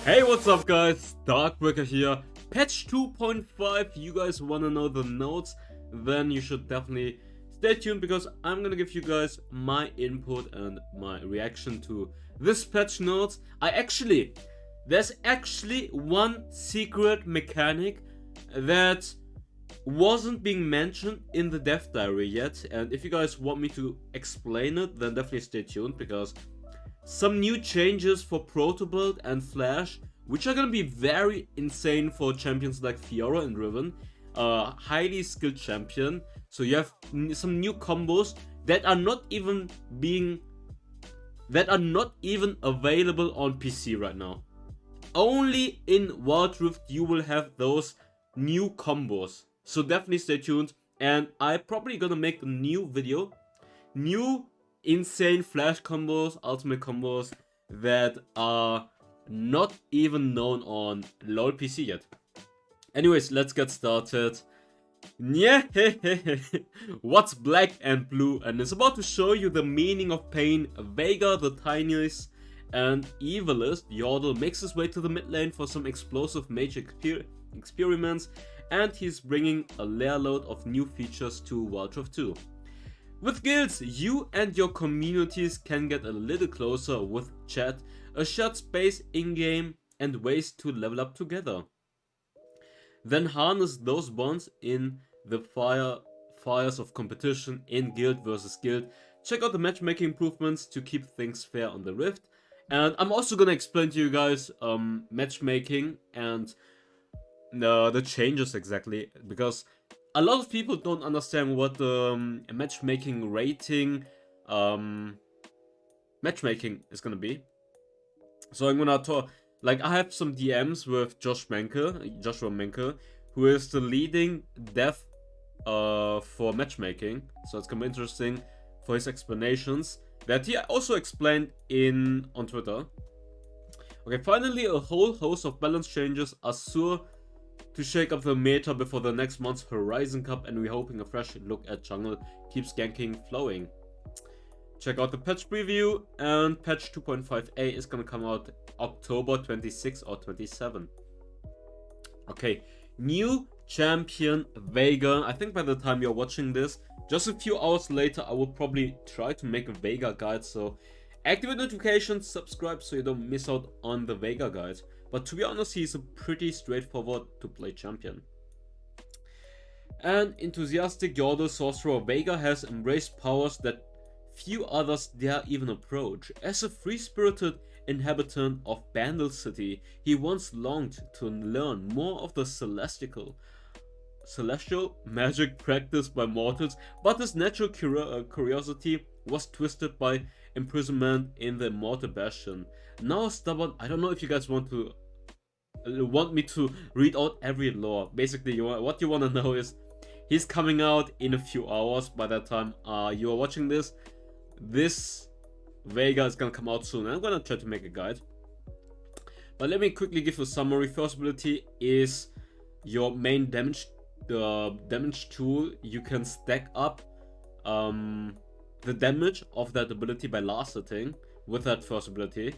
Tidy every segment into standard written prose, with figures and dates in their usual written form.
Hey, what's up guys, Darkbreaker here. Patch 2.5, you guys wanna know the notes? Then you should definitely stay tuned because I'm gonna give you guys my input and my reaction to this patch notes. There's actually one secret mechanic that wasn't being mentioned in the dev diary yet, and if you guys want me to explain it, then definitely stay tuned because some new changes for protobelt and flash, which are gonna be very insane for champions like Fiora and Riven, a highly skilled champion. So you have some new combos that are not even available on PC right now. Only in Wild Rift you will have those new combos. So definitely stay tuned, and I'm probably gonna make a new video, new insane flash combos, ultimate combos that are not even known on LoL PC yet. Anyways, let's get started. Yeah, what's black and blue? And it's about to show you the meaning of pain. Veigar, the tiniest and evilest Yordle, makes his way to the mid lane for some explosive mage experiments, and he's bringing a layer load of new features to Wild Rift 2. With guilds, you and your communities can get a little closer with chat, a shared space in-game, and ways to level up together. Then harness those bonds in the fires of competition in guild versus guild. Check out the matchmaking improvements to keep things fair on the Rift. And I'm also gonna explain to you guys matchmaking and the changes exactly, because a lot of people don't understand what the matchmaking rating matchmaking is gonna be. So I'm gonna talk, like, I have some DMs with Joshua Menke, who is the leading dev for matchmaking. So it's gonna be interesting for his explanations that he also explained on Twitter. Okay, finally, a whole host of balance changes are sure to shake up the meta before the next month's Horizon Cup, and we're hoping a fresh look at jungle keeps ganking flowing. Check out the patch preview, and patch 2.5a is gonna come out October 26 or 27. Okay, new champion Veigar. I think by the time you're watching this, just a few hours later, I will probably try to make a Veigar guide, so activate notifications, subscribe so you don't miss out on the Veigar guide. But to be honest, he's a pretty straightforward to play champion. An enthusiastic Yordle sorcerer, Veigar has embraced powers that few others dare even approach. As a free-spirited inhabitant of Bandle City, he once longed to learn more of the celestial magic practiced by mortals, but his natural curiosity was twisted by imprisonment in the Immortal Bastion. Now stubborn, I don't know if you guys want me to read out every lore. Basically, what you want to know is he's coming out in a few hours. By that time you are watching this Veigar is gonna come out soon. I'm gonna try to make a guide, but let me quickly give you a summary. First ability is your main damage tool. You can stack up the damage of that ability by last hitting with that first ability.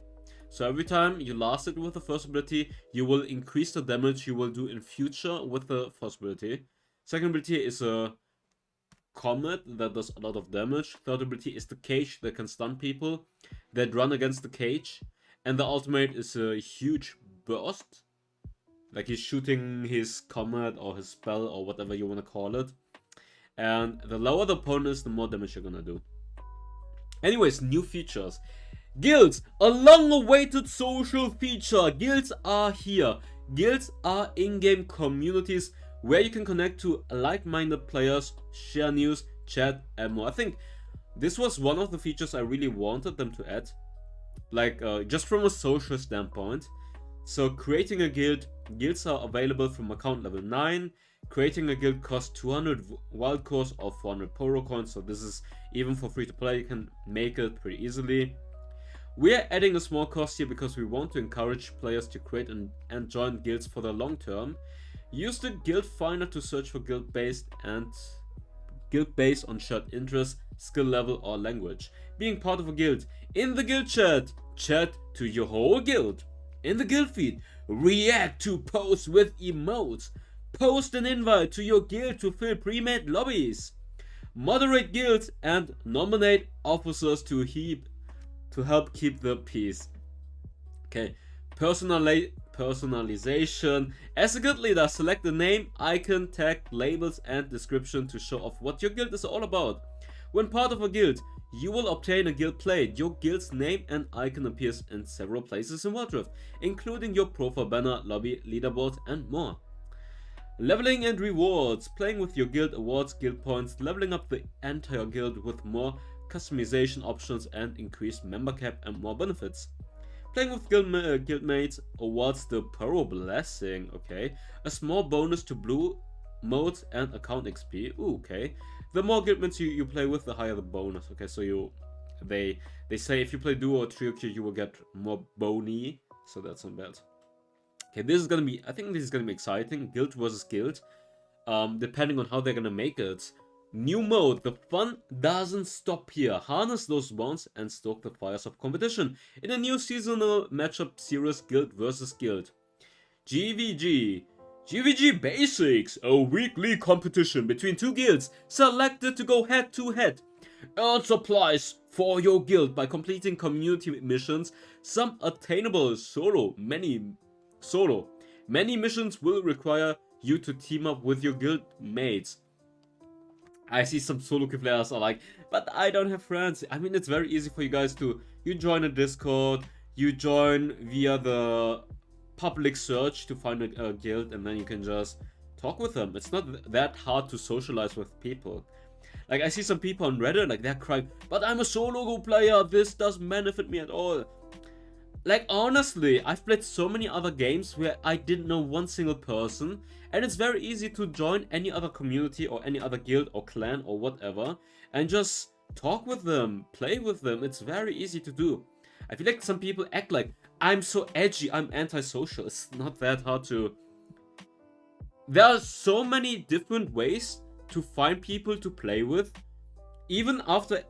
So every time you last hit with the first ability, you will increase the damage you will do in future with the first ability. Second ability is a comet that does a lot of damage. Third ability is the cage that can stun people that run against the cage. And the ultimate is a huge burst, like he's shooting his comet or his spell or whatever you want to call it. And the lower the opponent is, the more damage you're gonna do. Anyways, new features. Guilds, a long-awaited social feature. Guilds are here. Guilds are in-game communities where you can connect to like-minded players, share news, chat, and more. I think this was one of the features I really wanted them to add, like just from a social standpoint. So creating a guild, guilds are available from account level 9. Creating a guild costs 200 wild cores or 400 poro coins, so this is even for free to play. You can make it pretty easily. We are adding a small cost here because we want to encourage players to create and join guilds for the long term. Use the guild finder to search for guild based on shared interests, skill level or language. Being part of a guild. In the guild chat to your whole guild. in the guild feed, react to posts with emotes, post an invite to your guild to fill pre-made lobbies, moderate guilds, and nominate officers to help keep the peace. Okay, personalization. As a guild leader, select the name, icon, tag, labels, and description to show off what your guild is all about. When part of a guild, you will obtain a guild plate. Your guild's name and icon appears in several places in Wild Rift, including your profile banner, lobby, leaderboard, and more. Leveling and rewards. Playing with your guild awards guild points, leveling up the entire guild with more customization options and increased member cap and more benefits. Playing with guildmates awards the Paro Blessing, okay. A small bonus to blue modes and account XP, ooh, okay. The more guildmates you play with, the higher the bonus, okay. So they say if you play duo or trio queue, you will get more boni, so that's not bad. Okay, this is gonna be, I think this is gonna be exciting. Guild versus guild, depending on how they're gonna make it. New mode, the fun doesn't stop here. Harness those bonds and stoke the fires of competition in a new seasonal matchup series, Guild vs Guild. GVG. GVG Basics, a weekly competition between two guilds selected to go head to head. Earn supplies for your guild by completing community missions, some attainable solo. Many missions will require you to team up with your guild mates. I see some solo queue players are like, but I don't have friends. I mean, it's very easy for you guys to, you join a Discord, you join via the public search to find a guild, and then you can just talk with them. It's not that hard to socialize with people. Like, I see some people on Reddit, like, they're crying, but I'm a solo player, this doesn't benefit me at all. Like, honestly, I've played so many other games where I didn't know one single person, and it's very easy to join any other community or any other guild or clan or whatever, and just talk with them, play with them. It's very easy to do. I feel like some people act like, I'm so edgy, I'm antisocial. It's not that hard to... There are so many different ways to find people to play with. Even after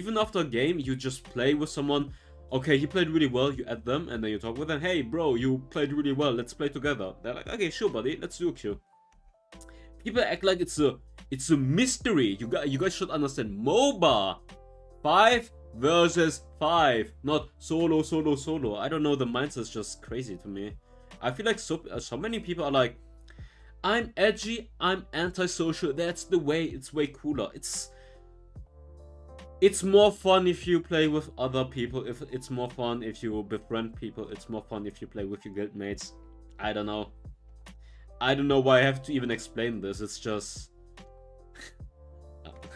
a game, you just play with someone. Okay, he played really well, you add them, and then you talk with them. Hey, bro, you played really well, let's play together. They're like, okay, sure, buddy, let's do a queue. People act like it's a mystery. You guys should understand. MOBA, 5 versus 5, not solo. I don't know, the mindset's just crazy to me. I feel like so many people are like, I'm edgy, I'm antisocial, that's the way, it's way cooler. It's more fun if you play with other people, it's more fun if you befriend people, it's more fun if you play with your guildmates. I don't know. I don't know why I have to even explain this, it's just...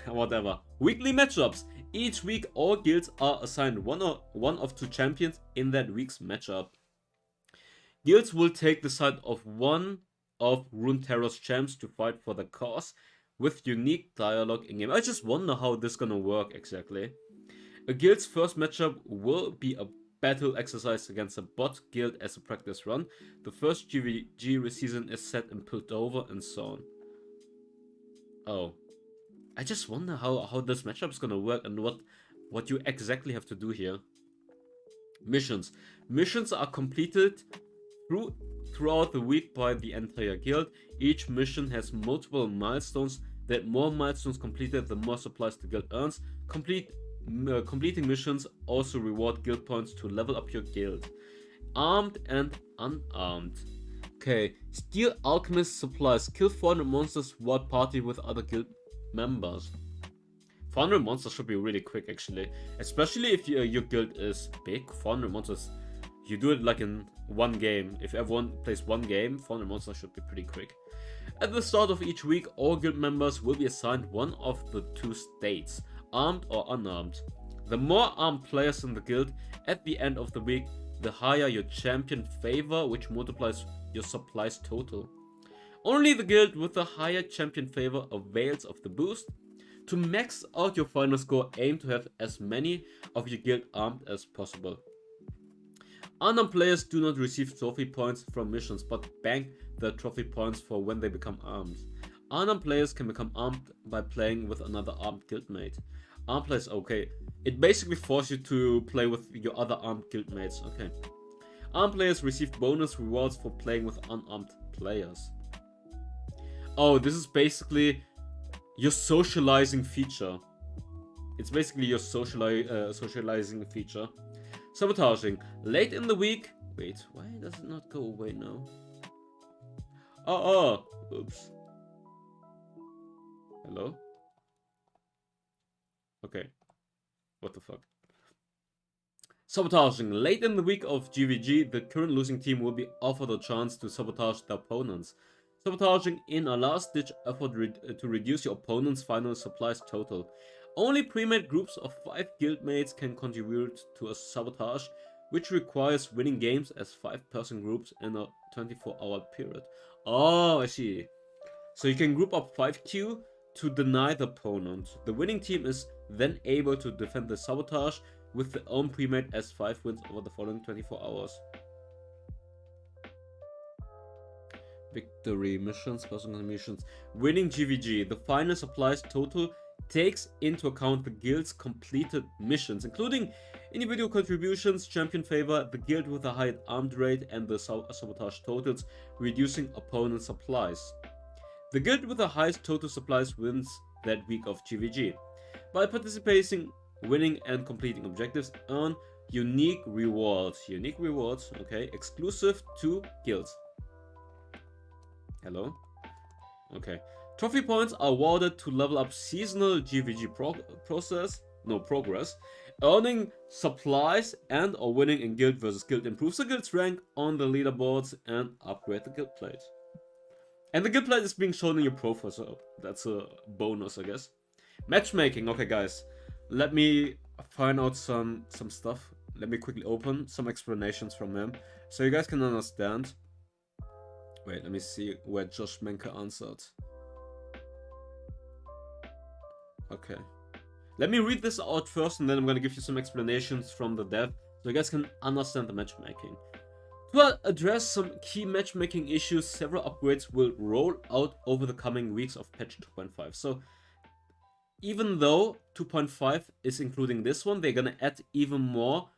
whatever. Weekly matchups. Each week all guilds are assigned one of 2 champions in that week's matchup. Guilds will take the side of one of Runeterra's champs to fight for the cause, with unique dialogue in-game. I just wonder how this is gonna work exactly. A guild's first matchup will be a battle exercise against a bot guild as a practice run. The first GVG season is set in Piltover and so on. Oh. I just wonder how this matchup is gonna work and what you exactly have to do here. Missions. Missions are completed throughout the week by the entire guild. Each mission has multiple milestones. That more milestones completed, the more supplies the guild earns. Completing missions also reward guild points to level up your guild. Armed and unarmed. Okay, steal alchemist supplies. Kill 400 monsters while party with other guild members. 400 monsters should be really quick actually, especially if your guild is big. 400 monsters, you do it like in one game. If everyone plays one game, 400 monsters should be pretty quick. At the start of each week, all guild members will be assigned one of the 2 states, armed or unarmed. The more armed players in the guild at the end of the week, the higher your champion favor, which multiplies your supplies total. Only the guild with the higher champion favor avails of the boost. To max out your final score, aim to have as many of your guild armed as possible. Unarmed players do not receive trophy points from missions, but bank their trophy points for when they become armed. Unarmed players can become armed by playing with another armed guildmate. Armed players, okay. It basically forces you to play with your other armed guildmates, okay. Armed players receive bonus rewards for playing with unarmed players. Oh, this is basically your socializing feature. It's basically your socializing feature. Sabotaging. Late in the week... Wait, why does it not go away now? Oh, oops. Hello? Okay. What the fuck? Sabotaging. Late in the week of GVG, the current losing team will be offered a chance to sabotage their opponents. Sabotaging in a last-ditch effort to reduce your opponent's final supplies total. Only pre-made groups of 5 guildmates can contribute to a sabotage, which requires winning games as 5-person groups in a 24-hour period. Oh, I see. So you can group up 5Q to deny the opponent. The winning team is then able to defend the sabotage with their own pre-made S5 wins over the following 24 hours. Victory missions, personal missions. Winning GVG. The final supplies total takes into account the guild's completed missions, including individual contributions, champion favor, the guild with the highest armed rate, and the sabotage totals, reducing opponent supplies. The guild with the highest total supplies wins that week of GVG. By participating, winning, and completing objectives, earn unique rewards. Unique rewards, okay, exclusive to guilds. Hello? Okay. Trophy points are awarded to level up seasonal GVG progress. Earning supplies and or winning in guild versus guild improves the guild's rank on the leaderboards and upgrade the guild plate. And the guild plate is being shown in your profile, so that's a bonus, I guess. Matchmaking. Okay, guys. Let me find out some stuff. Let me quickly open some explanations from him so you guys can understand. Wait, let me see where Josh Menke answered. Okay. Let me read this out first and then I'm gonna give you some explanations from the dev so you guys can understand the matchmaking. To address some key matchmaking issues, several upgrades will roll out over the coming weeks of patch 2.5. So even though 2.5 is including this one, they're gonna add even more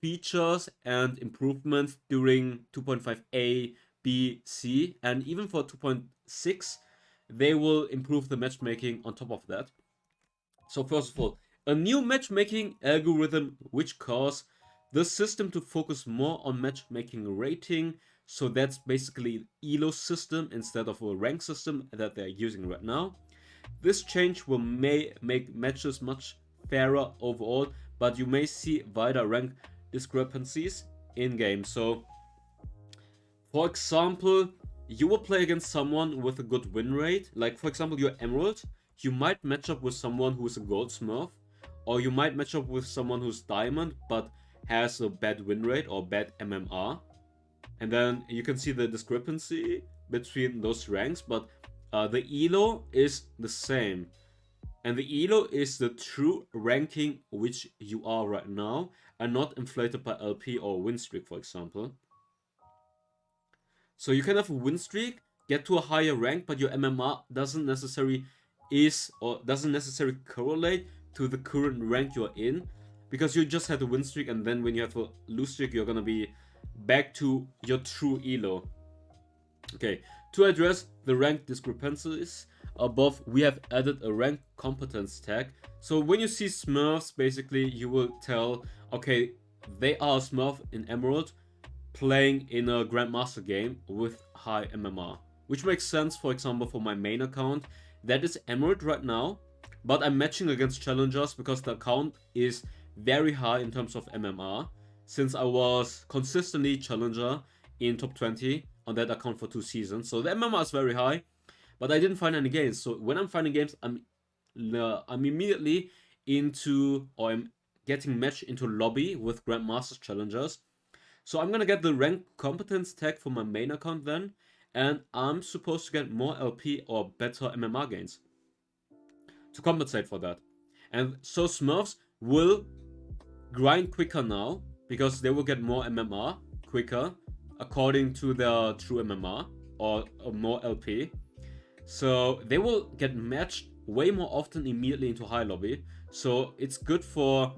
features and improvements during 2.5a, B, C, and even for 2.6 they will improve the matchmaking on top of that. So first of all, a new matchmaking algorithm which causes the system to focus more on matchmaking rating. So that's basically elo system instead of a rank system that they're using right now. This change will make matches much fairer overall, but you may see wider rank discrepancies in game. So for example, you will play against someone with a good win rate. Like for example, you're Emerald. You might match up with someone who's a Gold Smurf. Or you might match up with someone who's Diamond but has a bad win rate or bad MMR. And then you can see the discrepancy between those ranks. But the elo is the same. And the elo is the true ranking which you are right now. And not inflated by LP or win streak, for example. So you can have a win streak, get to a higher rank, but your MMR doesn't necessarily correlate to the current rank you're in, because you just had a win streak, and then when you have a lose streak, you're gonna be back to your true elo. Okay, to address the rank discrepancies above, we have added a rank competence tag. So when you see Smurfs, basically you will tell, okay, they are a Smurf in Emerald, playing in a Grandmaster game with high MMR. Which makes sense, for example, for my main account. That is Emerald right now, but I'm matching against challengers because the account is very high in terms of MMR, since I was consistently challenger in top 20 on that account for 2 seasons. So the MMR is very high, but I didn't find any games. So when I'm finding games, I'm immediately into, or I'm getting matched into lobby with Grandmasters challengers. So I'm gonna get the rank competence tag for my main account then, and I'm supposed to get more LP or better MMR gains to compensate for that. And so Smurfs will grind quicker now, because they will get more MMR quicker according to their true MMR or more LP. So they will get matched way more often immediately into high lobby. So it's good for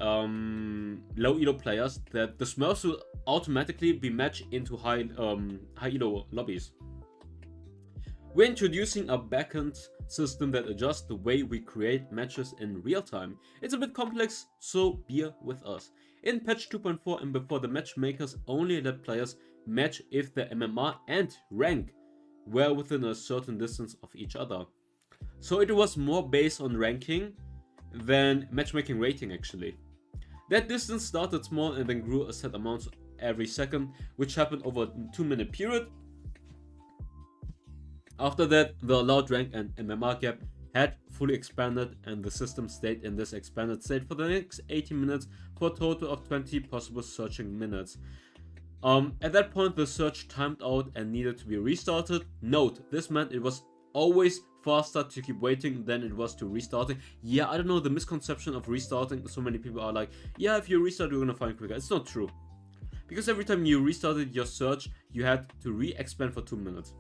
low elo players that the Smurfs will automatically be matched into high elo lobbies. We're introducing a backend system that adjusts the way we create matches in real time. It's a bit complex, so bear with us. In patch 2.4 and before, the matchmakers only let players match if their MMR and rank were within a certain distance of each other. So it was more based on ranking than matchmaking rating actually. That distance started small and then grew a set amount every second, which happened over a 2-minute period. After that, the allowed rank and MMR gap had fully expanded, and the system stayed in this expanded state for the next 80 minutes for a total of 20 possible searching minutes. At that point, the search timed out and needed to be restarted. Note, this meant it was always faster to keep waiting than it was to restarting. Yeah, I don't know, the misconception of restarting, so many people are like, yeah, if you restart, you're gonna find quicker. It's not true. Because every time you restarted your search, you had to re-expand for 2 minutes.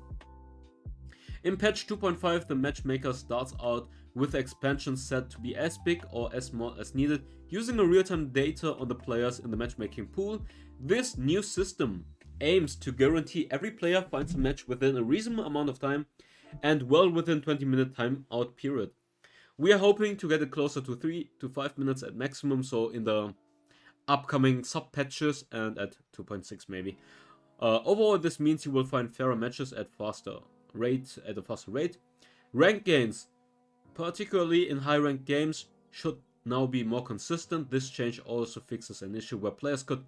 In patch 2.5, the matchmaker starts out with the expansion set to be as big or as small as needed, using a real-time data on the players in the matchmaking pool. This new system aims to guarantee every player finds a match within a reasonable amount of time and well within 20-minute timeout period. We are hoping to get it closer to 3 to 5 minutes at maximum, so in the upcoming sub-patches and at 2.6 maybe. Overall, this means you will find fairer matches at a faster rate. Rank gains, particularly in high ranked games, should now be more consistent. This change also fixes an issue where players could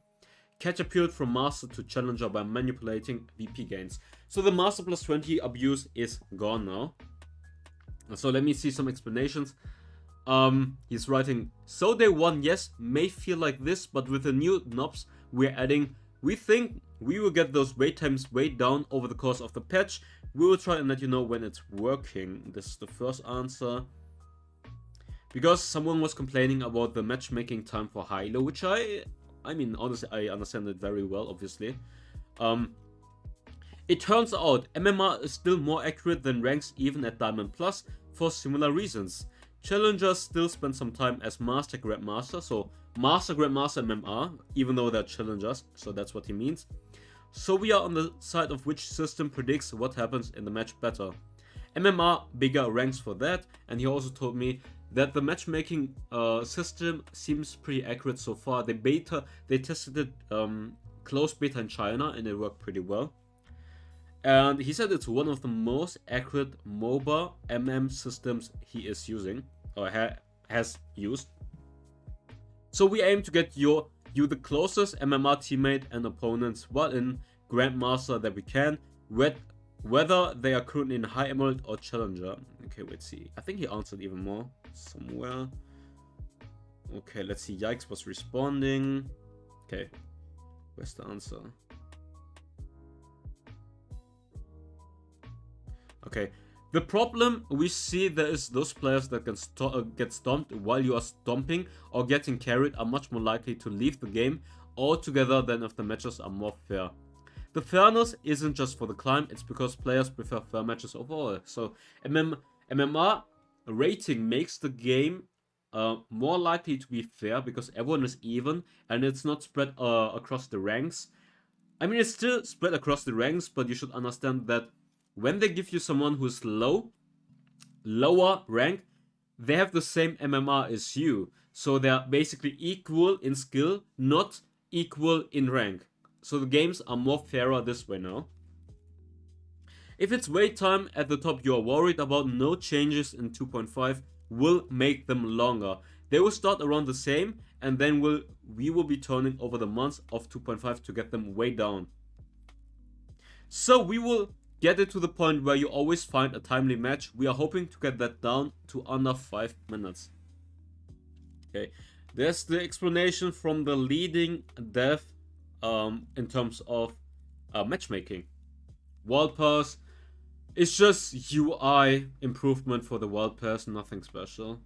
catapult from master to challenger by manipulating VP gains. So the master plus 20 abuse is gone now. So let me see some explanations. He's writing, so day 1, yes, may feel like this, but with the new knobs we're adding, we think we will get those wait times way down over the course of the patch. We will try and let you know when it's working. This is the first answer. Because someone was complaining about the matchmaking time for high-low, which I mean, honestly, I understand it very well, obviously. It turns out MMR is still more accurate than ranks even at Diamond Plus for similar reasons. Challengers still spend some time as Master Grandmaster, so Master Grandmaster MMR, even though they're challengers, so that's what he means. So we are on the side of which system predicts what happens in the match better. MMR bigger ranks for that, and he also told me that the matchmaking system seems pretty accurate so far. They tested it closed beta in China and it worked pretty well. And he said it's one of the most accurate MOBA MM systems he is using or has used. So we aim to get you the closest MMR teammate and opponents while in Grandmaster that we can, whether they are currently in High Emerald or Challenger. Okay, let's see. I think he answered even more somewhere. Okay, let's see. Yikes was responding. Okay, where's the answer? Okay, the problem we see there is those players that can get stomped while you are stomping or getting carried are much more likely to leave the game altogether than if the matches are more fair. The fairness isn't just for the climb, it's because players prefer fair matches overall. So MMR rating makes the game more likely to be fair because everyone is even and it's not spread across the ranks. I mean, it's still spread across the ranks, but you should understand that when they give you someone who's lower rank, they have the same MMR as you. So they're basically equal in skill, not equal in rank. So the games are more fairer this way now. If it's wait time at the top you are worried about, no changes in 2.5 will make them longer. They will start around the same and then we will be turning over the months of 2.5 to get them way down. So we will get it to the point where you always find a timely match. We are hoping to get that down to under 5 minutes. Okay, there's the explanation from the leading dev in terms of matchmaking. Wildpass is just UI improvement for the Wildpass, nothing special.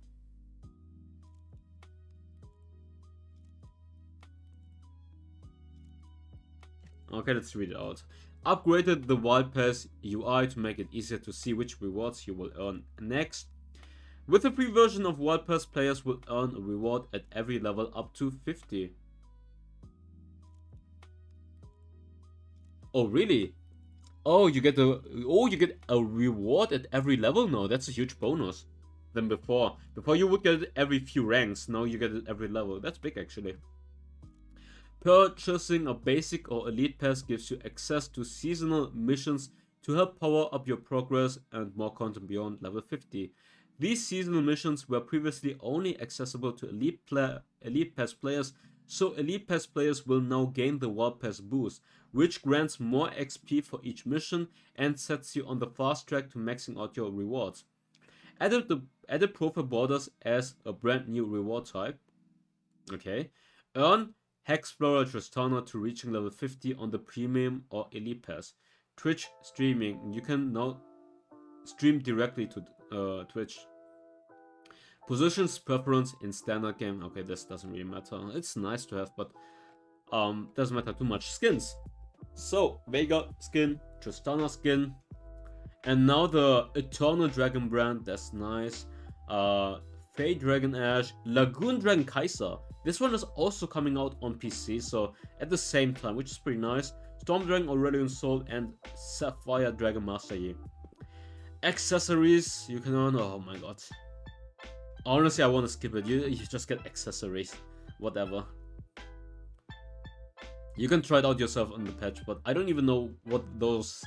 Okay, let's read it out. Upgraded the Wildpass UI to make it easier to see which rewards you will earn next. With the free version of Wildpass, players will earn a reward at every level up to 50. Oh, really? Oh, you get a reward at every level now. That's a huge bonus than before. Before you would get it every few ranks. Now you get it every level. That's big, actually. Purchasing a basic or elite pass gives you access to seasonal missions to help power up your progress and more content beyond level 50. These seasonal missions were previously only accessible to elite pass players, so elite pass players will now gain the Wildpass boost, which grants more XP for each mission and sets you on the fast track to maxing out your rewards. Added profile borders as a brand new reward type. Okay. Earn Hexplorer Tristana to reaching level 50 on the premium or elite pass. Twitch streaming. You can now stream directly to Twitch. Positions preference in standard game. Okay, this doesn't really matter. It's nice to have, but doesn't matter too much. Skins. So Veigar skin, Tristana skin, and now the Eternal Dragon brand. That's nice. Fey Dragon Ash, Lagoon Dragon Kaiser. This one is also coming out on PC, so at the same time, which is pretty nice. Storm Dragon Aurelion Soul and Sapphire Dragon Master Yi. Accessories you can earn. Oh my god. Honestly, I want to skip it. You just get accessories, whatever. You can try it out yourself on the patch, but I don't even know what those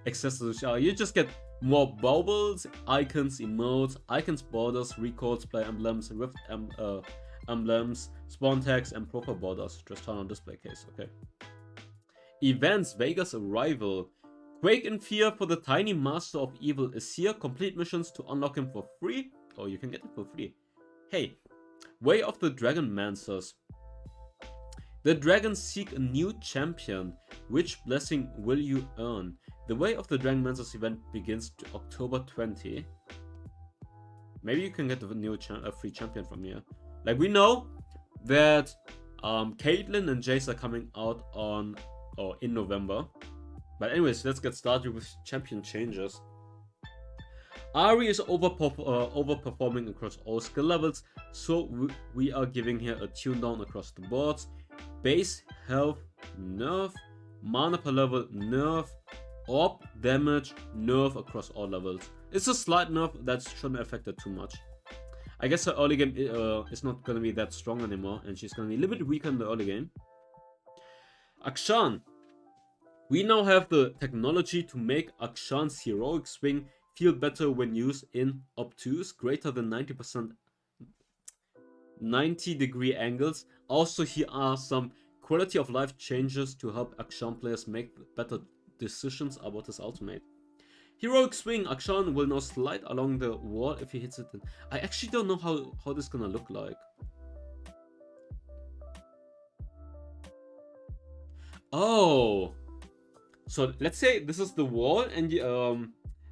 accessories are. You just get more baubles, icons, emotes, icons, borders, records, play emblems, rift emblems, spawn tags, and profile borders. Just turn on display case. Okay. Events. Veigar's arrival. Quake in Fear for the Tiny Master of Evil is here. Complete missions to unlock him for free. Oh, you can get it for free. Hey, Way of the Dragon Mancers. The dragons seek a new champion. Which blessing will you earn? The Way of the Dragon Mancers event begins October 20. Maybe you can get a free champion from here. Like, we know that Caitlyn and Jayce are coming out in November. But anyways, let's get started with champion changes. Ari is overperforming across all skill levels, so we are giving her a tune down across the boards. Base health nerf, mana per level nerf, orb damage nerf across all levels. It's a slight nerf that shouldn't affect her too much. I guess her early game is not going to be that strong anymore, and she's going to be a little bit weaker in the early game. Akshan. We now have the technology to make Akshan's heroic swing feel better when used in obtuse, greater than 90-degree angles. Also, here are some quality of life changes to help Akshan players make better decisions about his ultimate. Heroic swing. Akshan will now slide along the wall if he hits it. I actually don't know how this is gonna look like. Oh. So let's say this is the wall, and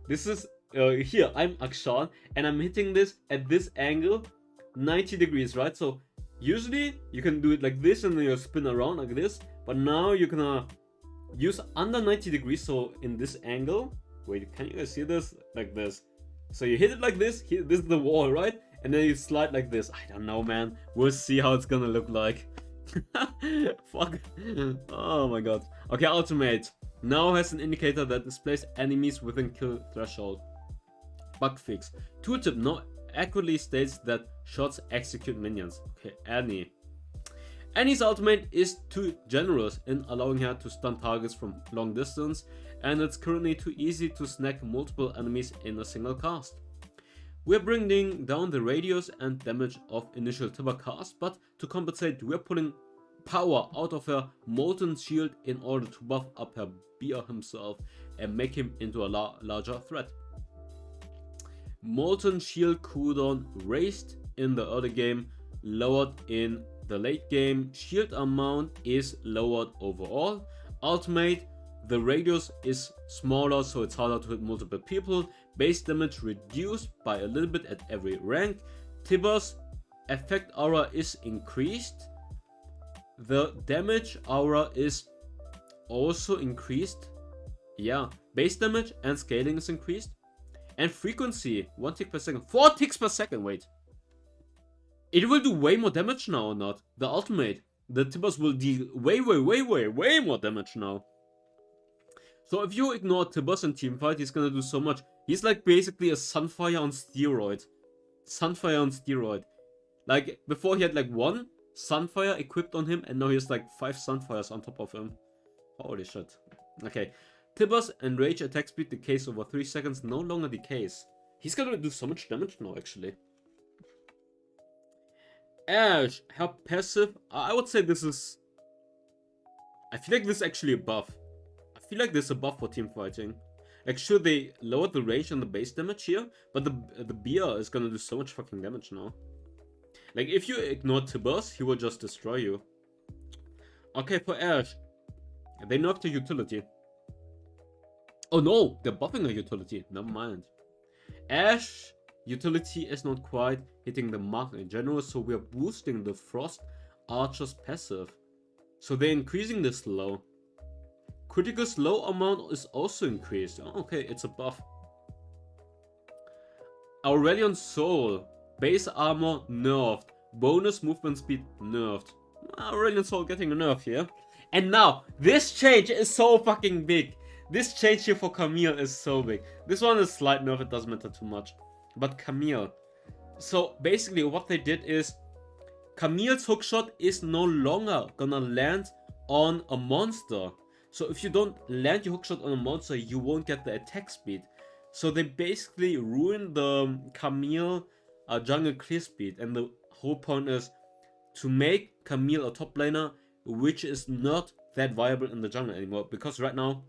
this is here. I'm Akshan, and I'm hitting this at this angle, 90 degrees, right? So usually you can do it like this, and then you spin around like this. But now you're gonna use under 90 degrees, so in this angle. Wait, can you guys see this? Like this. So you hit it like this. This is the wall, right? And then you slide like this. I don't know, man. We'll see how it's gonna look like. Fuck. Oh my god. Okay, ultimate. Now has an indicator that displays enemies within kill threshold. Bug fix. Tooltip now accurately states that shots execute minions. Okay, Annie. Annie's ultimate is too generous in allowing her to stun targets from long distance, and it's currently too easy to snag multiple enemies in a single cast. We're bringing down the radius and damage of initial Tibber cast, but to compensate, we're pulling power out of her Molten Shield in order to buff up her Beer himself and make him into a larger threat. Molten Shield cooldown raised in the early game, lowered in the late game. Shield amount is lowered overall. Ultimate, the radius is smaller, so it's harder to hit multiple people. Base damage reduced by a little bit at every rank. Tibber's effect aura is increased. The damage aura is also increased. Yeah, base damage and scaling is increased. And frequency, 1 tick per second. 4 ticks per second, wait. It will do way more damage now or not? The ultimate. The Tibbers will deal way more damage now. So if you ignore Tibbers in teamfight, he's gonna do so much. He's like basically a Sunfire on steroid. Sunfire on steroid. Like, before he had like 1 Sunfire equipped on him, and now he has like 5 Sunfires on top of him. Holy shit. Okay. Tibbers enrage attack speed decays over 3 seconds, no longer decays. He's gonna do so much damage now, actually. Ash, her passive, I would say this is... I feel like this is actually a buff. I feel like this is a buff for team fighting. Like, sure, they lowered the range and the base damage here, but the beer is gonna do so much fucking damage now. Like, if you ignore Tibbers, he will just destroy you. Okay, for Ash, they nerfed the utility. Oh no, they're buffing a utility. Never mind. Ash utility is not quite hitting the mark in general, so we are boosting the Frost Archer's passive. So they're increasing the slow. Critical slow amount is also increased. Oh, okay, it's a buff. Aurelion Soul. Base armor nerfed. Bonus movement speed nerfed. Aurelion Soul getting a nerf here. And now, this change is so fucking big. This change here for Camille is so big. This one is slight nerf, it doesn't matter too much. But Camille. So basically what they did is, Camille's hookshot is no longer gonna land on a monster. So if you don't land your hookshot on a monster, you won't get the attack speed. So they basically ruined the Camille jungle clear speed. And the whole point is to make Camille a top laner, which is not that viable in the jungle anymore. Because right now,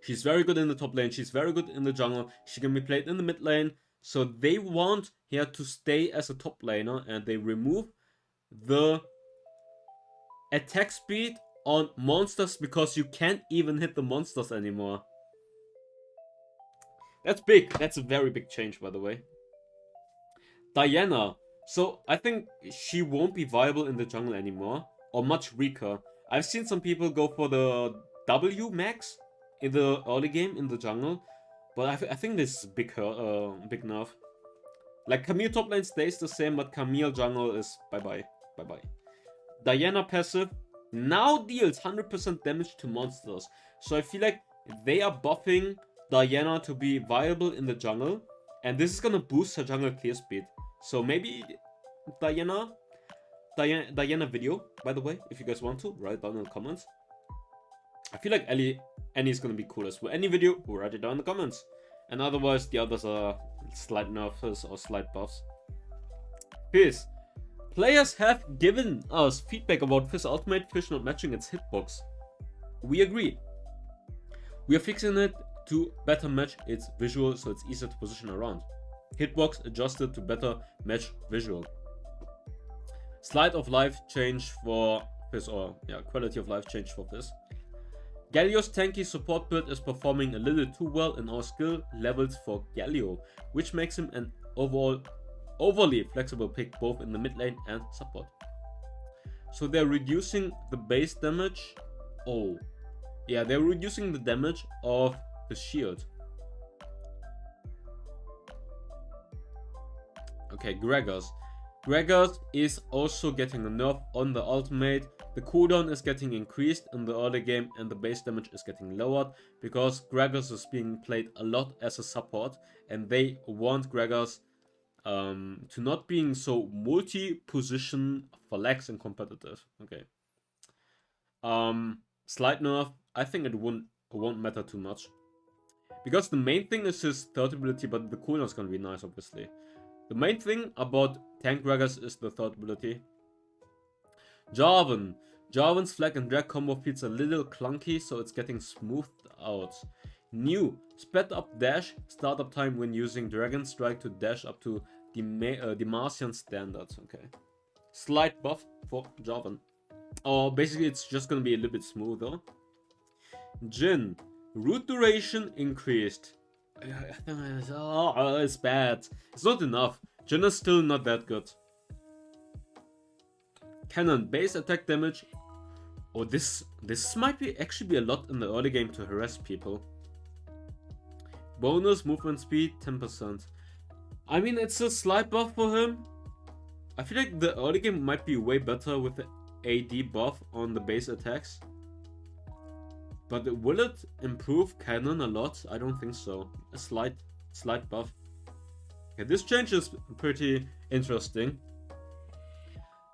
she's very good in the top lane, she's very good in the jungle, she can be played in the mid lane. So they want her to stay as a top laner, and they remove the attack speed on monsters because you can't even hit the monsters anymore. That's big. That's a very big change, by the way. Diana. So I think she won't be viable in the jungle anymore, or much weaker. I've seen some people go for the W max in the early game in the jungle, but I think this is big nerf. Like, Camille top lane stays the same, but Camille jungle is bye-bye. Bye-bye. Diana passive now deals 100% damage to monsters. So I feel like they are buffing Diana to be viable in the jungle, and this is gonna boost her jungle clear speed. So maybe Diana video, by the way, if you guys want to, write down in the comments. I feel like Annie is gonna be cool as well. Any video, write it down in the comments. And otherwise, the others are slight nerfs or slight buffs. Fizz. Players have given us feedback about Fizz Ultimate Fish not matching its hitbox. We agree. We are fixing it to better match its visual so it's easier to position around. Hitbox adjusted to better match visual. Slide of life change for Fizz, or yeah, quality of life change for Fizz. Galio's tanky support build is performing a little too well in our skill levels for Galio, which makes him an overly flexible pick both in the mid lane and support. So they're reducing the base damage. Oh, yeah, they're reducing the damage of the shield. Okay, Gregors. Gregors is also getting a nerf on the ultimate. The cooldown is getting increased in the early game and the base damage is getting lowered because Gregors is being played a lot as a support, and they want Gregors to not being so multi-position flex and competitive. Okay. Slight nerf. I think it won't matter too much. Because the main thing is his third ability, but the cooldown is gonna be nice, obviously. The main thing about tank Gregors is the third ability. Jarvan. Jarvan's flag and drag combo feels a little clunky, so it's getting smoothed out. New. Sped up dash startup time when using Dragon Strike to dash up to the Martian standards. Okay. Slight buff for Jarvan. Or basically it's just gonna be a little bit smoother. Jhin. Root duration increased. Oh, it's bad. It's not enough. Jhin is still not that good. Cannon. Base attack damage. Oh, this might actually be a lot in the early game to harass people. Bonus movement speed 10%. I mean, it's a slight buff for him. I feel like the early game might be way better with the AD buff on the base attacks. But will it improve Caitlyn a lot? I don't think so. A slight buff. Okay, this change is pretty interesting.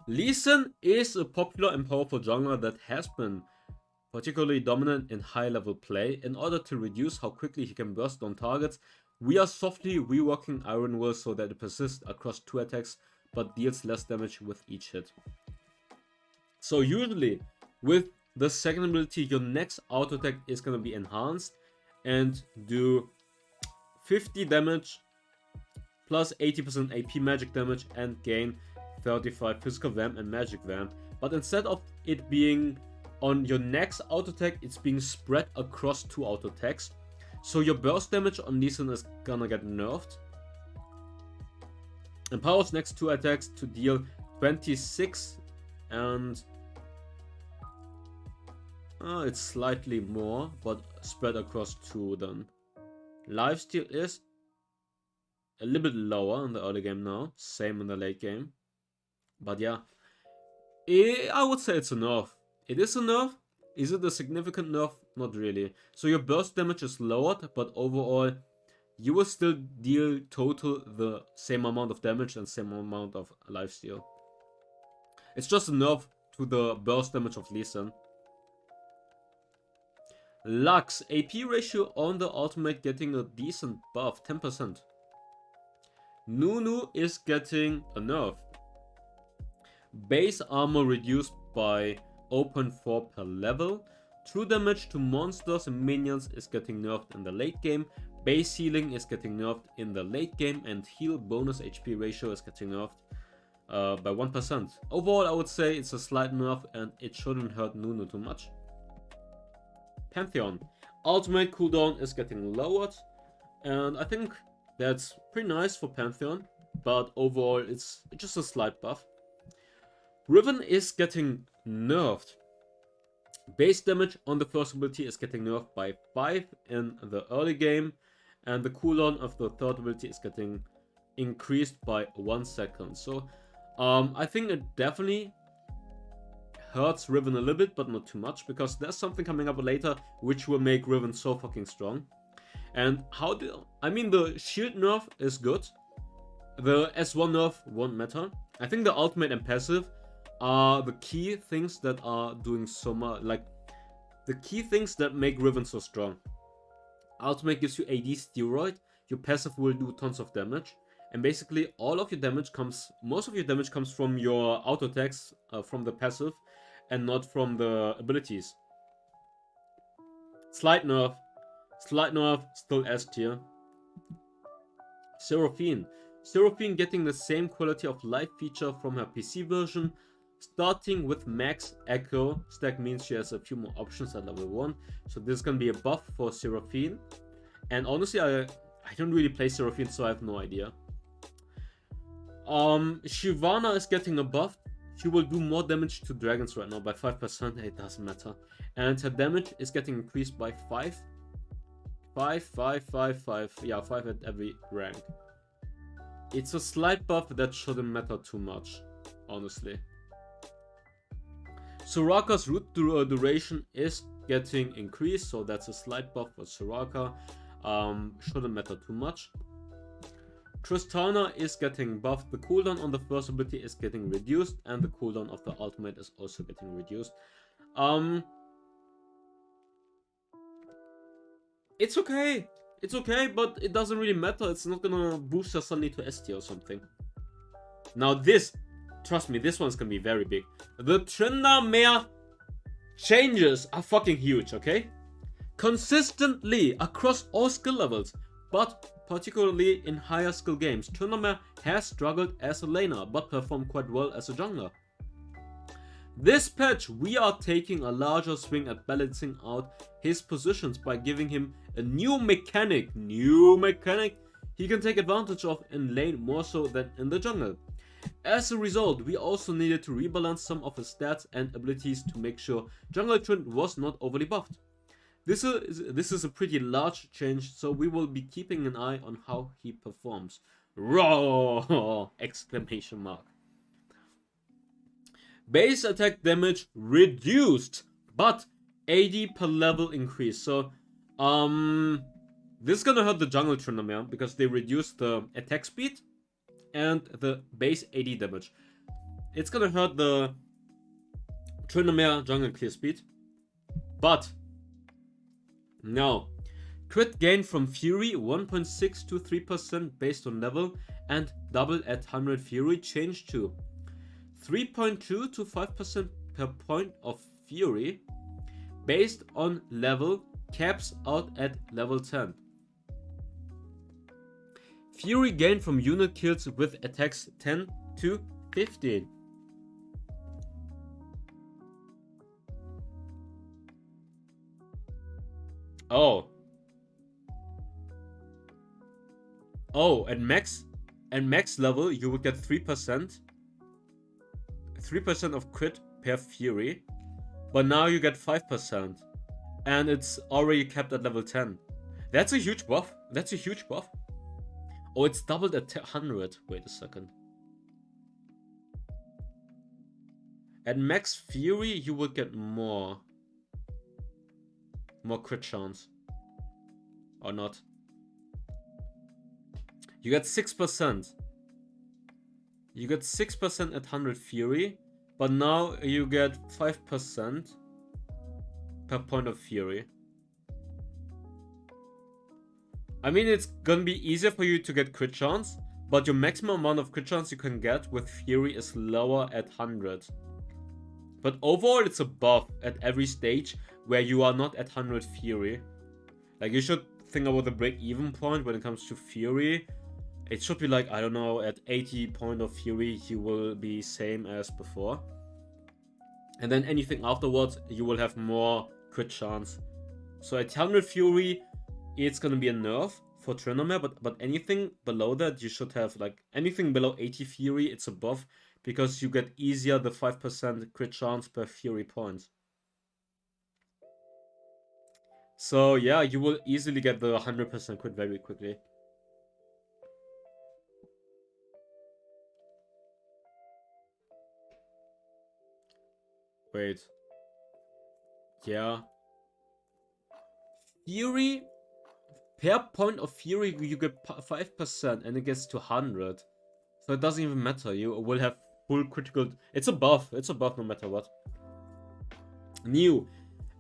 Lee Sin is a popular and powerful jungler that has been particularly dominant in high-level play. In order to reduce how quickly he can burst on targets, we are softly reworking Iron Will so that it persists across 2 attacks but deals less damage with each hit. So usually, with the second ability, your next auto attack is going to be enhanced and do 50 damage plus 80% AP magic damage and gain 35 physical vamp and magic vamp. But instead of it being on your next auto attack, it's being spread across 2 auto attacks. So your burst damage on Lee Sin is gonna get nerfed. Empowers next 2 attacks to deal 26 and it's slightly more, but spread across 2 then. Lifesteal is a little bit lower in the early game now, same in the late game. But yeah, I would say it's a nerf. It is a nerf. Is it a significant nerf? Not really. So your burst damage is lowered, but overall, you will still deal total the same amount of damage and same amount of lifesteal. It's just a nerf to the burst damage of Lee Sin. Lux, AP ratio on the ultimate getting a decent buff, 10%. Nunu is getting a nerf. Base armor reduced by 0.4 per level. True damage to monsters and minions is getting nerfed in the late game. Base healing is getting nerfed in the late game. And heal bonus HP ratio is getting nerfed by 1%. Overall, I would say it's a slight nerf and it shouldn't hurt Nunu too much. Pantheon. Ultimate cooldown is getting lowered. And I think that's pretty nice for Pantheon. But overall, it's just a slight buff. Riven is getting nerfed. Base damage on the first ability is getting nerfed by 5 in the early game. And the cooldown of the third ability is getting increased by 1 second. So I think it definitely hurts Riven a little bit, but not too much. Because there's something coming up later which will make Riven so fucking strong. And the shield nerf is good. The S1 nerf won't matter. I think the ultimate and passive are the key things that are doing so much, like the key things that make Riven so strong. Ultimate gives you AD steroid, your passive will do tons of damage, and basically most of your damage comes from your auto attacks, from the passive, and not from the abilities. Slight nerf, still S tier. Seraphine getting the same quality of life feature from her PC version. Starting with max echo stack means she has a few more options at level 1. So this is gonna be a buff for Seraphine. And honestly, I don't really play Seraphine, so I have no idea. Shyvana is getting a buff. She will do more damage to dragons right now by 5%. It doesn't matter. And her damage is getting increased by 5. 5. Yeah, 5 at every rank. It's a slight buff that shouldn't matter too much, honestly. Soraka's root duration is getting increased, so that's a slight buff for Soraka. Shouldn't matter too much. Tristana is getting buffed. The cooldown on the first ability is getting reduced, and the cooldown of the ultimate is also getting reduced. It's okay. It's okay, but it doesn't really matter. It's not gonna boost her suddenly to S tier or something. Now this, trust me, this one's gonna be very big. The Tryndamere changes are fucking huge, okay? Consistently across all skill levels, but particularly in higher skill games, Tryndamere has struggled as a laner, but performed quite well as a jungler. This patch, we are taking a larger swing at balancing out his positions by giving him a new mechanic he can take advantage of in lane more so than in the jungle. As a result, we also needed to rebalance some of his stats and abilities to make sure Jungle Trynd was not overly buffed. This is a pretty large change, so we will be keeping an eye on how he performs. Raw! Exclamation mark. Base attack damage reduced, but AD per level increase. So, this is gonna hurt the jungle Tryndamere because they reduce the attack speed and the base AD damage. It's gonna hurt the Tryndamere jungle clear speed. But now, crit gain from Fury 1.623% based on level and double at 100 Fury changed to 3.2 to 5% per point of Fury based on level, caps out at level 10. Fury gain from unit kills with attacks 10 to 15. Oh, at max level you would get 3% of crit per Fury, but now you get 5%, and it's already capped at level 10. That's a huge buff. Oh, it's doubled at 100. Wait a second. At max Fury you would get more crit chance, or not? You get 6%. You get 6% at 100 Fury, but now you get 5% per point of Fury. I mean, it's gonna be easier for you to get crit chance, but your maximum amount of crit chance you can get with Fury is lower at 100. But overall, it's a buff at every stage where you are not at 100 Fury. Like, you should think about the break-even point when it comes to Fury. It should be like, I don't know, at 80 point of Fury, you will be same as before. And then anything afterwards, you will have more crit chance. So at 100 Fury, it's gonna be a nerf for Tryndamere, but anything below that, you should have, like, anything below 80 Fury, it's a buff, because you get easier the 5% crit chance per Fury point. So yeah, you will easily get the 100% crit very quickly. Wait. Yeah. Fury, per point of Fury you get 5% and it gets to 100. So it doesn't even matter, you will have full critical... It's a buff no matter what. New.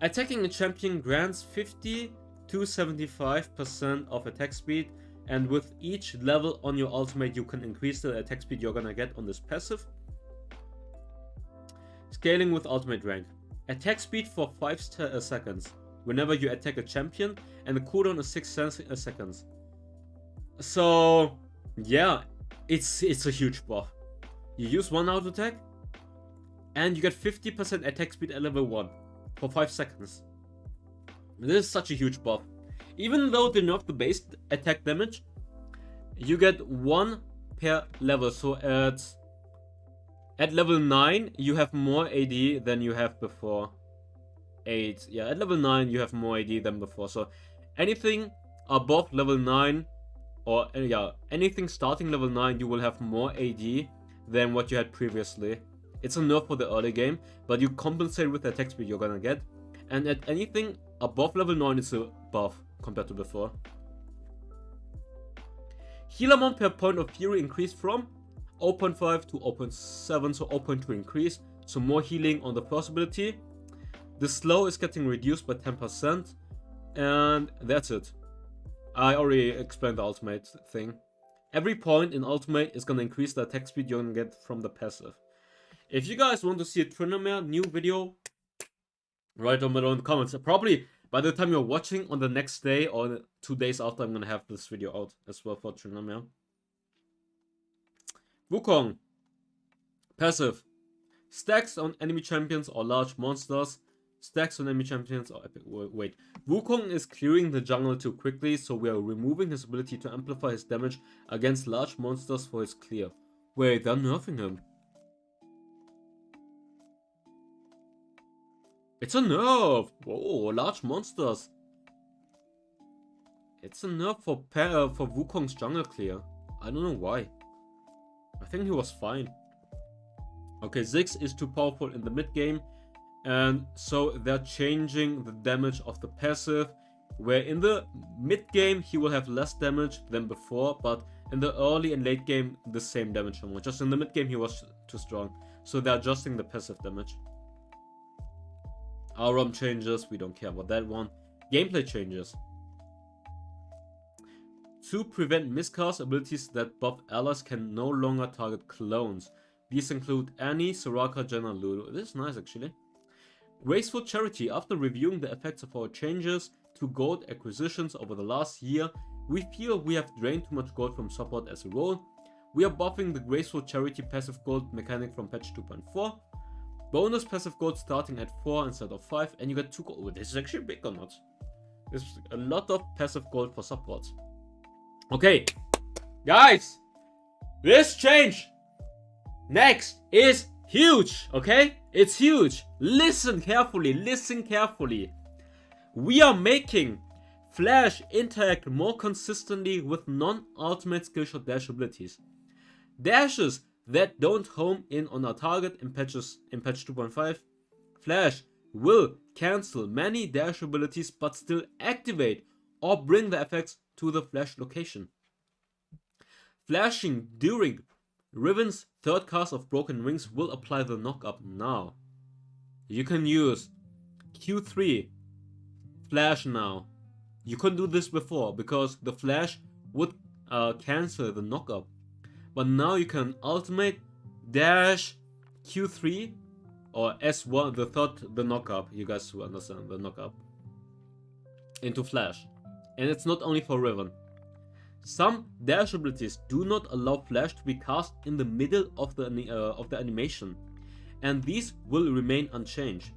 Attacking a champion grants 50 to 75% of attack speed, and with each level on your ultimate you can increase the attack speed you're gonna get on this passive. Scaling with ultimate rank. Attack speed for 5 seconds whenever you attack a champion, and the cooldown is 6 seconds. So yeah, it's a huge buff. You use one auto attack and you get 50% attack speed at level 1 for 5 seconds. This is such a huge buff. Even though they nerfed the base attack damage, you get 1 per level. So at level 9 you have more AD than you have before. 8. Yeah, at level 9 you have more AD than before. So anything above level 9, or yeah, anything starting level 9, you will have more AD than what you had previously. It's a nerf for the early game, but you compensate with the attack speed you're gonna get. And at anything above level 9, it's a buff compared to before. Heal amount per point of Fury increased from 0.5 to 0.7, so 0.2 increase. So more healing on the first ability. The slow is getting reduced by 10%. And that's it. I already explained the ultimate thing. Every point in ultimate is gonna increase the attack speed you're gonna get from the passive. If you guys want to see a Tryndamere new video, write down below in the comments. Probably by the time you're watching on the next day or 2 days after, I'm gonna have this video out as well for Tryndamere. Wukong. Passive. Stacks on enemy champions or large monsters. Stacks on enemy champions or epic. Wait. Wukong is clearing the jungle too quickly, so we are removing his ability to amplify his damage against large monsters for his clear. Wait, they're nerfing him. It's a nerf! Whoa, large monsters. It's a nerf for Wukong's jungle clear. I don't know why. I think he was fine. Okay, Ziggs is too powerful in the mid game, And so they're changing the damage of the passive, where in the mid game he will have less damage than before, but in the early and late game the same damage amount. Just in the mid game he was too strong, so they're adjusting the passive damage. ROM changes, we don't care about that one. Gameplay changes. To prevent miscast, abilities that buff allies can no longer target clones. These include Annie, Soraka, Jenna, Lulu. This is nice actually. Graceful Charity. After reviewing the effects of our changes to gold acquisitions over the last year, we feel we have drained too much gold from support as a whole. We are buffing the Graceful Charity passive gold mechanic from patch 2.4. Bonus passive gold starting at 4 instead of 5, and you get 2 gold. Oh, this is actually big or not? There's a lot of passive gold for supports. Okay, guys, this change next is huge, okay? It's huge. Listen carefully, listen carefully. We are making Flash interact more consistently with non-ultimate skillshot dash abilities. Dashes that don't home in on our target in patch 2.5. Flash will cancel many dash abilities but still activate or bring the effects to the Flash location. Flashing during Riven's third cast of Broken Wings will apply the knock-up now. You can use Q3 Flash now. You couldn't do this before because the Flash would cancel the knock-up. But now you can ultimate dash Q3 or S1, the knock-up. You guys will understand the knock-up into Flash. And it's not only for Riven. Some dash abilities do not allow Flash to be cast in the middle of the animation, and these will remain unchanged.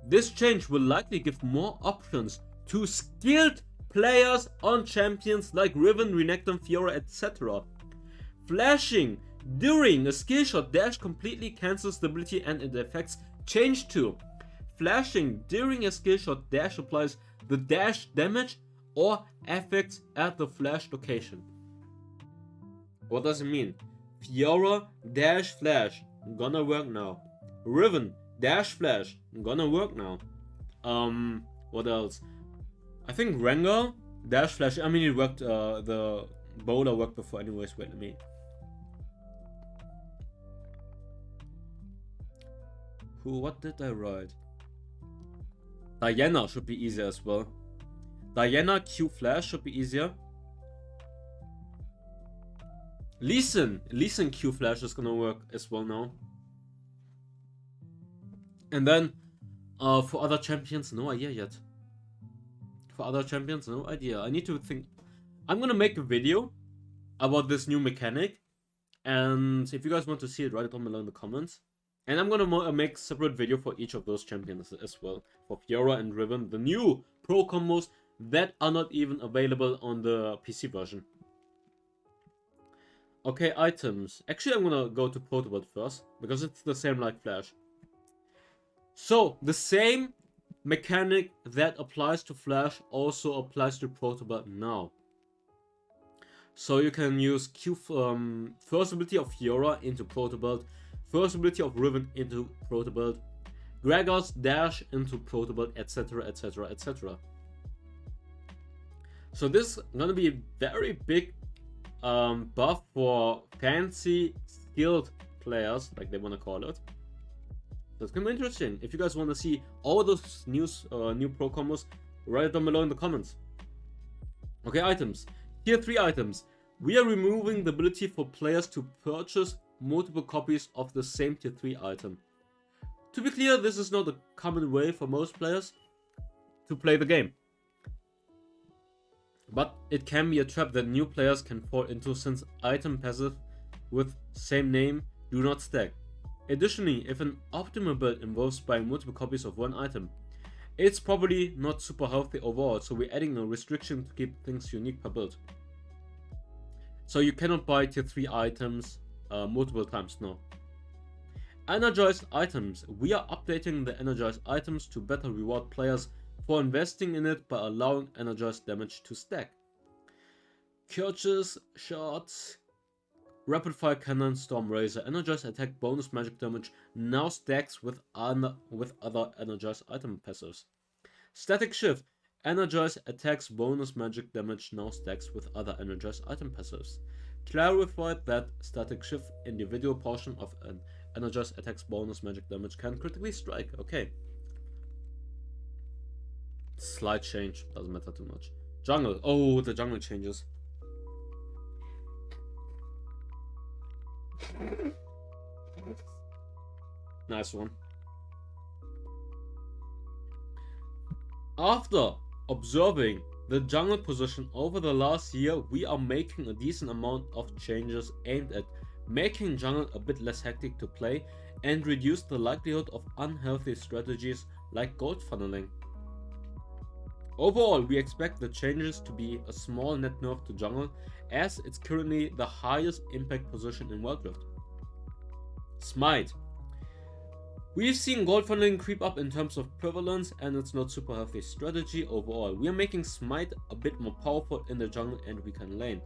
This change will likely give more options to skilled players on champions like Riven, Renekton, Fiora, etc. Flashing during a skillshot dash completely cancels the ability and its effects change to flashing during a skillshot dash applies the dash damage or effects at the Flash location. What does it mean? Fiora dash Flash, gonna work now. Riven dash Flash, gonna work now. What else? I think Rengar dash Flash. I mean, it worked. The bowler worked before, anyways. Wait, let me. What did I write? Diana should be easier as well. Diana Q Flash should be easier. Lee Sin Q Flash is gonna work as well now. And then for other champions, no idea yet. For other champions, no idea. I need to think. I'm gonna make a video about this new mechanic, and if you guys want to see it, write it down below in the comments. And I'm gonna make a separate video for each of those champions as well. For Fiora and Riven, the new pro combos that are not even available on the PC version. Okay, items. Actually, I'm gonna go to protobelt first, because it's the same like Flash. So, the same mechanic that applies to Flash also applies to protobelt now. So you can use first ability of Fiora into protobelt, first ability of Riven into protobelt, Gregor's dash into protobelt, etc, etc, etc. So this is gonna be a very big buff for fancy skilled players, like they wanna call it. So it's gonna be interesting. If you guys wanna see all those new pro combos, write it down below in the comments. Okay, items. Tier 3 items. We are removing the ability for players to purchase multiple copies of the same tier 3 item. To be clear, this is not a common way for most players to play the game. But it can be a trap that new players can fall into, since item passive with same name do not stack. Additionally, if an optimal build involves buying multiple copies of one item, it's probably not super healthy overall, so we're adding a restriction to keep things unique per build. So you cannot buy tier 3 items multiple times, no. Energized items. We are updating the energized items to better reward players for investing in it by allowing energized damage to stack. Curses, shards, Rapid Fire Cannon Storm Razor energized attack bonus magic damage now stacks with other energized item passives. Static Shift energized attacks bonus magic damage now stacks with other energized item passives. Clarified that Static Shift individual portion of an energized attacks bonus magic damage can critically strike. Okay. Slight change, doesn't matter too much. Jungle. Oh, the jungle changes. Nice one. After observing the jungle position over the last year, we are making a decent amount of changes aimed at making jungle a bit less hectic to play and reduce the likelihood of unhealthy strategies like gold funneling. Overall, we expect the changes to be a small net nerf to jungle, as it's currently the highest impact position in Wild Rift. Smite. We've seen gold funneling creep up in terms of prevalence, and it's not super healthy strategy overall. We are making Smite a bit more powerful in the jungle and we can lane.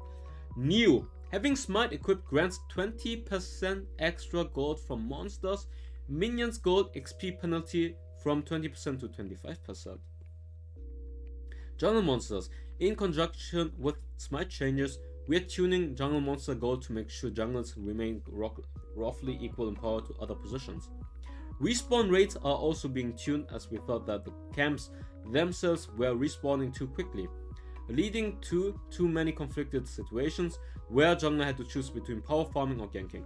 New. Having Smite equipped grants 20% extra gold from monsters, minions gold XP penalty from 20% to 25%. Jungle monsters. In conjunction with Smite changes, we are tuning jungle monster gold to make sure jungles remain roughly equal in power to other positions. Respawn rates are also being tuned, as we thought that the camps themselves were respawning too quickly, leading to too many conflicted situations where jungler had to choose between power farming or ganking.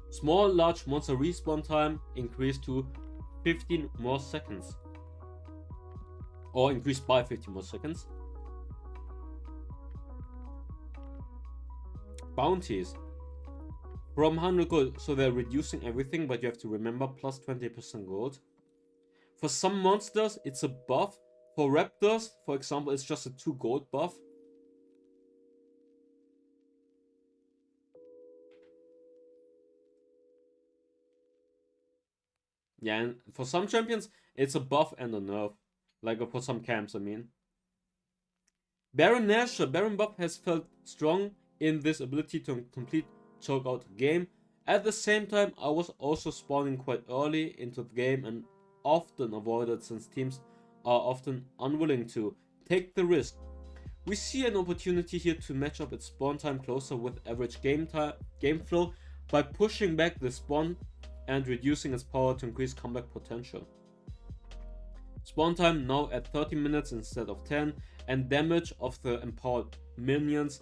Small large monster respawn time increased to 15 more seconds. Or increased by 15 more seconds. Bounties. From 100 gold, so they're reducing everything, but you have to remember plus 20% gold. For some monsters, it's a buff. For raptors, for example, it's just a 2 gold buff. Yeah, and for some champions, it's a buff and a nerf. Like for some camps, I mean. Baron Nashor, Baron buff has felt strong in this ability to complete choke out the game. At the same time, I was also spawning quite early into the game and often avoided, since teams are often unwilling to take the risk. We see an opportunity here to match up its spawn time closer with average game flow by pushing back the spawn and reducing its power to increase comeback potential. Spawn time now at 30 minutes instead of 10, and damage of the empowered minions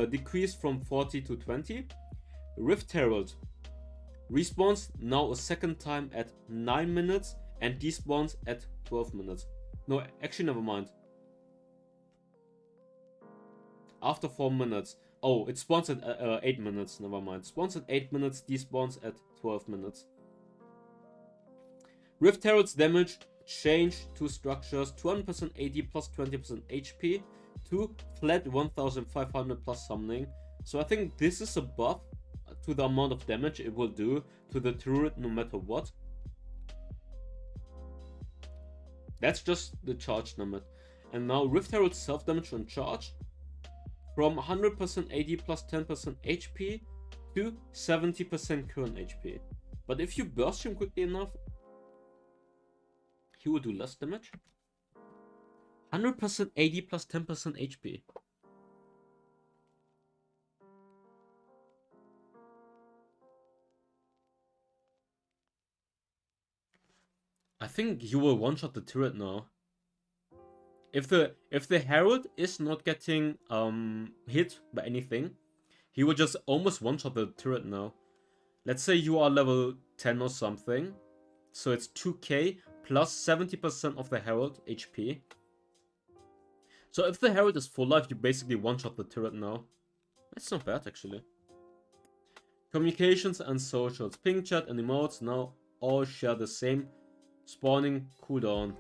decreased from 40 to 20. Rift Herald respawns now a second time at 9 minutes and despawns at 12 minutes. No, actually never mind. After 4 minutes. Oh, it spawns at 8 minutes, never mind. Spawns at 8 minutes, despawns at 12 minutes. Rift Herald's damage changed to structures 200% AD plus 20% HP to flat 1500 plus summoning. So I think this is a buff to the amount of damage it will do to the turret no matter what. That's just the charge limit. And now Rift Herald's self damage on charge from 100% AD plus 10% HP to 70% current HP. But if you burst him quickly enough, he will do less damage. 100% AD plus 10% HP. I think you will one-shot the turret now. If the Herald is not getting hit by anything, he will just almost one-shot the turret now. Let's say you are level 10 or something, so it's 2k plus 70% of the Herald HP. So if the Herald is full life, you basically one-shot the turret now. That's not bad actually. Communications and socials. Ping, chat and emotes now all share the same spawning cooldown.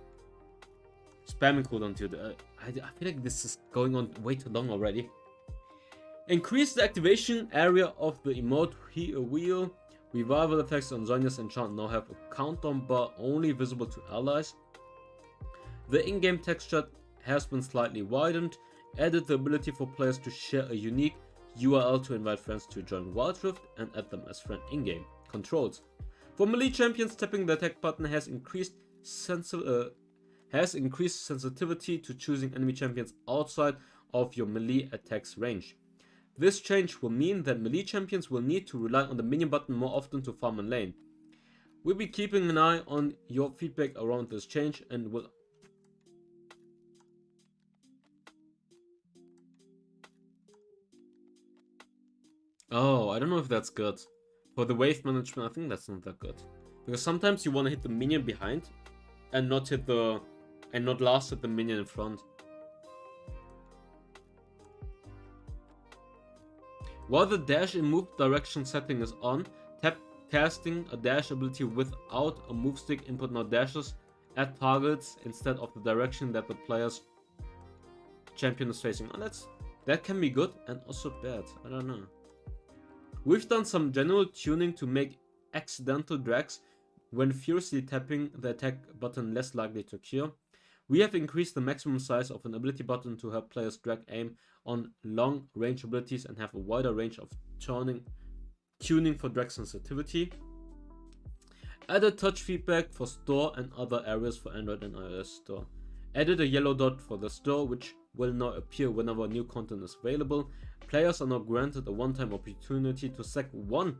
Spamming cooldown, dude. I feel like this is going on way too long already. Increase the activation area of the emote wheel. Revival effects on Zhonya's enchant now have a countdown bar only visible to allies. The in-game texture has been slightly widened. Added the ability for players to share a unique URL to invite friends to join Wild Rift and add them as friend in-game. Controls. For melee champions, tapping the attack button has increased sensitivity to choosing enemy champions outside of your melee attack's range. This change will mean that melee champions will need to rely on the minion button more often to farm in lane. We'll be keeping an eye on your feedback around this change and will... Oh, I don't know if that's good. For the wave management, I think that's not that good. Because sometimes you want to hit the minion behind and not hit the... and not last hit the minion in front. While the dash in move direction setting is on, tap casting a dash ability without a move stick input now dashes at targets instead of the direction that the player's champion is facing. Oh, that can be good and also bad. I don't know. We've done some general tuning to make accidental drags when furiously tapping the attack button less likely to occur. We have increased the maximum size of an ability button to help players drag aim on long range abilities and have a wider range of tuning for drag sensitivity. Added touch feedback for store and other areas for Android and iOS store. Added a yellow dot for the store, which will now appear whenever new content is available. Players are now granted a one-time opportunity to sack one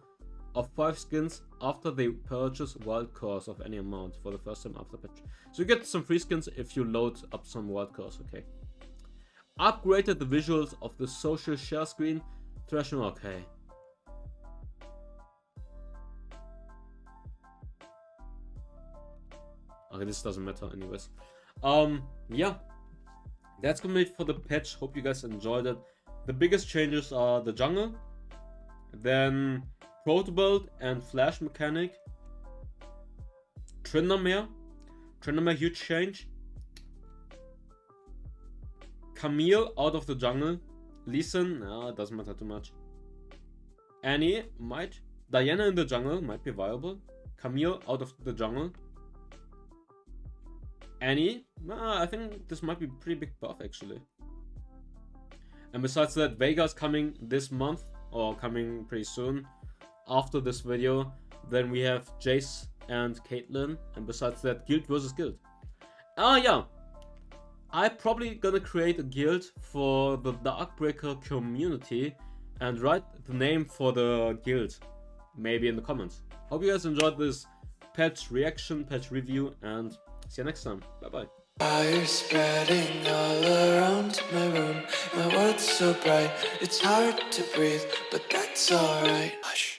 of 5 skins after they purchase wild cores of any amount for the first time after patch. So you get some free skins if you load up some wild cores, okay. Upgraded the visuals of the social share screen. Thrashing, okay. Okay, this doesn't matter anyways. Yeah. That's gonna be it for the patch. Hope you guys enjoyed it. The biggest changes are the jungle, then protobelt and flash mechanic, Tryndamere, huge change, Camille out of the jungle, Lee Sin, no, it doesn't matter too much, Annie might, Diana in the jungle might be viable, Camille out of the jungle, Annie, I think this might be a pretty big buff actually. And besides that, Veigar's coming this month, or coming pretty soon after this video. Then we have Jayce and Caitlyn, and besides that, guild versus guild. Yeah, I'm probably gonna create a guild for the Darkbreaker community and write the name for the guild maybe in the comments. Hope you guys enjoyed this patch reaction, patch review, and see you next time. Bye bye. Fire spreading all around my room. My world's so bright, it's hard to breathe, but that's alright. Hush.